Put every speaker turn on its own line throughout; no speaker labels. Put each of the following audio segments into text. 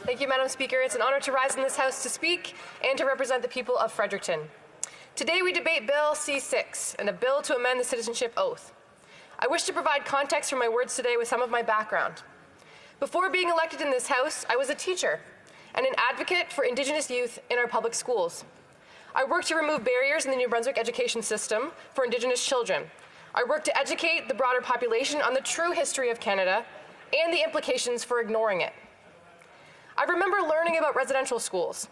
Thank you, Madam Speaker. It's an honor to rise in this House to speak and to represent the people of Fredericton. Today we debate Bill C-6, and a bill to amend the citizenship oath. I wish to provide context for my words today with some of my background. Before being elected in this House, I was a teacher and an advocate for Indigenous youth in our public schools. I worked to remove barriers in the New Brunswick education system for Indigenous children. I worked to educate the broader population on the true history of Canada and the implications for ignoring it. I remember learning about residential schools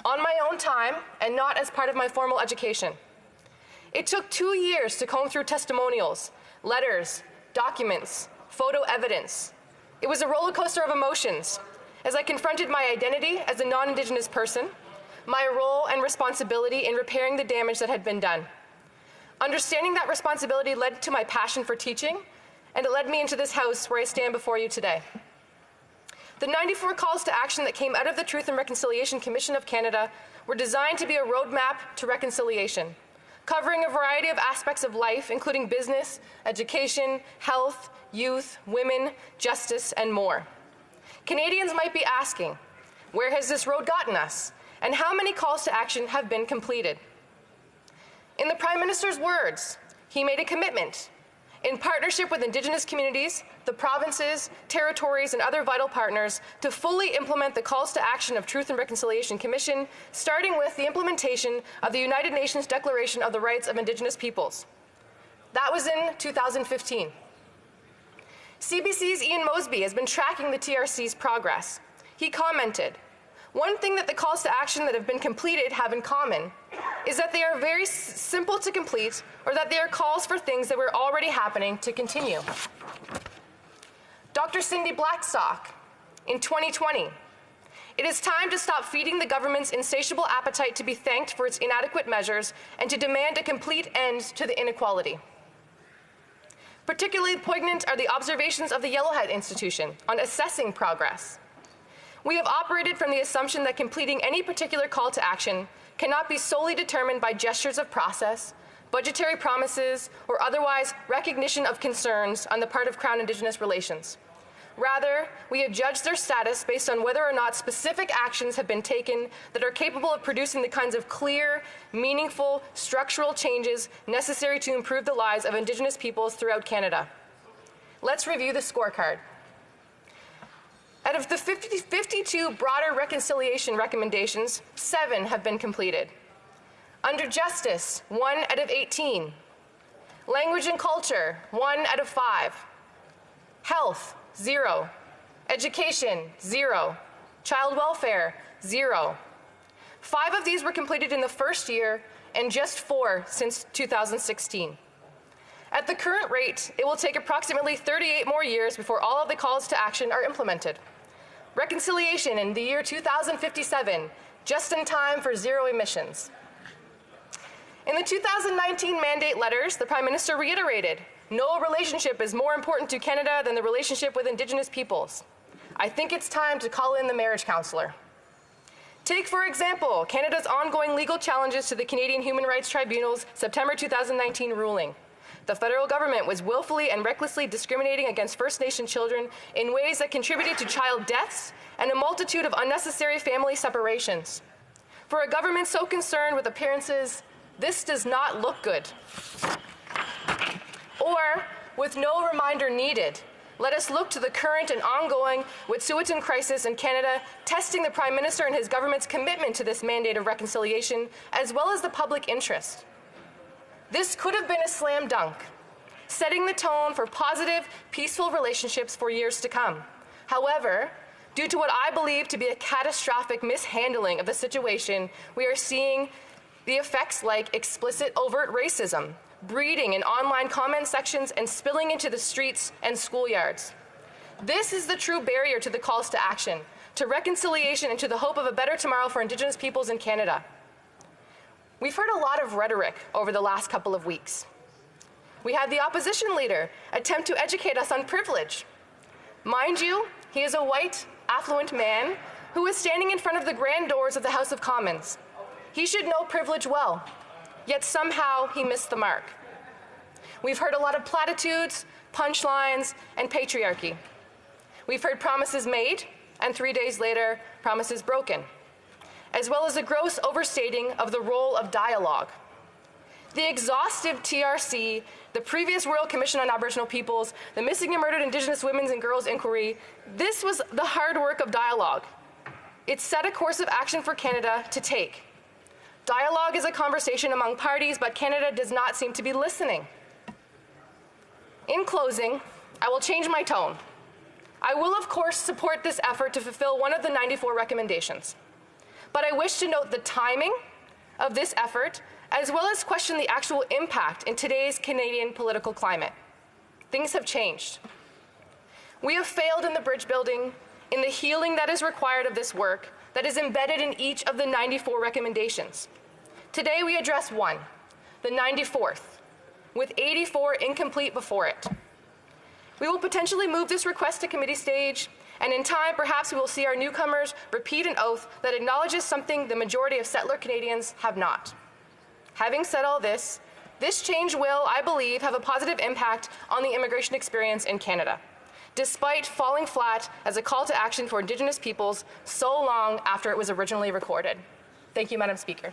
on my own time and not as part of my formal education. It took 2 years to comb through testimonials, letters, documents, photo evidence. It was a roller coaster of emotions as I confronted my identity as a non-Indigenous person, my role and responsibility in repairing the damage that had been done. Understanding that responsibility led to my passion for teaching, and it led me into this House where I stand before you today. The 94 calls to action that came out of the Truth and Reconciliation Commission of Canada were designed to be a roadmap to reconciliation, covering a variety of aspects of life, including business, education, health, youth, women, justice, and more. Canadians might be asking, where has this road gotten us, and how many calls to action have been completed? In the Prime Minister's words, he made a commitment, in partnership with Indigenous communities, the provinces, territories, and other vital partners, to fully implement the calls to action of Truth and Reconciliation Commission, starting with the implementation of the United Nations Declaration of the Rights of Indigenous Peoples. That was in 2015. CBC's Ian Mosby has been tracking the TRC's progress. He commented, "One thing that the calls to action that have been completed have in common is that they are very simple to complete, or that they are calls for things that were already happening to continue." Dr. Cindy Blackstock, in 2020, "It is time to stop feeding the government's insatiable appetite to be thanked for its inadequate measures and to demand a complete end to the inequality." Particularly poignant are the observations of the Yellowhead Institution on assessing progress. "We have operated from the assumption that completing any particular call to action cannot be solely determined by gestures of process, budgetary promises, or otherwise recognition of concerns on the part of Crown Indigenous relations. Rather, we have judged their status based on whether or not specific actions have been taken that are capable of producing the kinds of clear, meaningful, structural changes necessary to improve the lives of Indigenous peoples throughout Canada." Let's review the scorecard. Out of the 52 broader reconciliation recommendations, 7 have been completed. Under justice, 1 out of 18. Language and culture, 1 out of 5. Health, 0. Education, 0. Child welfare, 0. 5 of these were completed in the first year, and just 4 since 2016. At the current rate, it will take approximately 38 more years before all of the calls to action are implemented. Reconciliation in the year 2057, just in time for zero emissions. In the 2019 mandate letters, the Prime Minister reiterated, "No relationship is more important to Canada than the relationship with Indigenous peoples." I think it's time to call in the marriage counselor. Take, for example, Canada's ongoing legal challenges to the Canadian Human Rights Tribunal's September 2019 ruling. The federal government was willfully and recklessly discriminating against First Nation children in ways that contributed to child deaths and a multitude of unnecessary family separations. For a government so concerned with appearances, this does not look good. Or, with no reminder needed, let us look to the current and ongoing Wet'suwet'en crisis in Canada, testing the Prime Minister and his government's commitment to this mandate of reconciliation, as well as the public interest. This could have been a slam dunk, setting the tone for positive, peaceful relationships for years to come. However, due to what I believe to be a catastrophic mishandling of the situation, we are seeing the effects like explicit overt racism, breeding in online comment sections, and spilling into the streets and schoolyards. This is the true barrier to the calls to action, to reconciliation, and to the hope of a better tomorrow for Indigenous peoples in Canada. We've heard a lot of rhetoric over the last couple of weeks. We had the opposition leader attempt to educate us on privilege. Mind you, he is a white, affluent man who is standing in front of the grand doors of the House of Commons. He should know privilege well, yet somehow he missed the mark. We've heard a lot of platitudes, punchlines, and patriarchy. We've heard promises made and 3 days later, promises broken, as well as a gross overstating of the role of dialogue. The exhaustive TRC, the previous Royal Commission on Aboriginal Peoples, the Missing and Murdered Indigenous Women and Girls Inquiry, this was the hard work of dialogue. It set a course of action for Canada to take. Dialogue is a conversation among parties, but Canada does not seem to be listening. In closing, I will change my tone. I will, of course, support this effort to fulfill one of the 94 recommendations. But I wish to note the timing of this effort, as well as question the actual impact in today's Canadian political climate. Things have changed. We have failed in the bridge building, in the healing that is required of this work that is embedded in each of the 94 recommendations. Today we address one, the 94th, with 84 incomplete before it. We will potentially move this request to committee stage, and in time, perhaps we will see our newcomers repeat an oath that acknowledges something the majority of settler Canadians have not. Having said all this, this change will, I believe, have a positive impact on the immigration experience in Canada, despite falling flat as a call to action for Indigenous peoples so long after it was originally recorded. Thank you, Madam Speaker.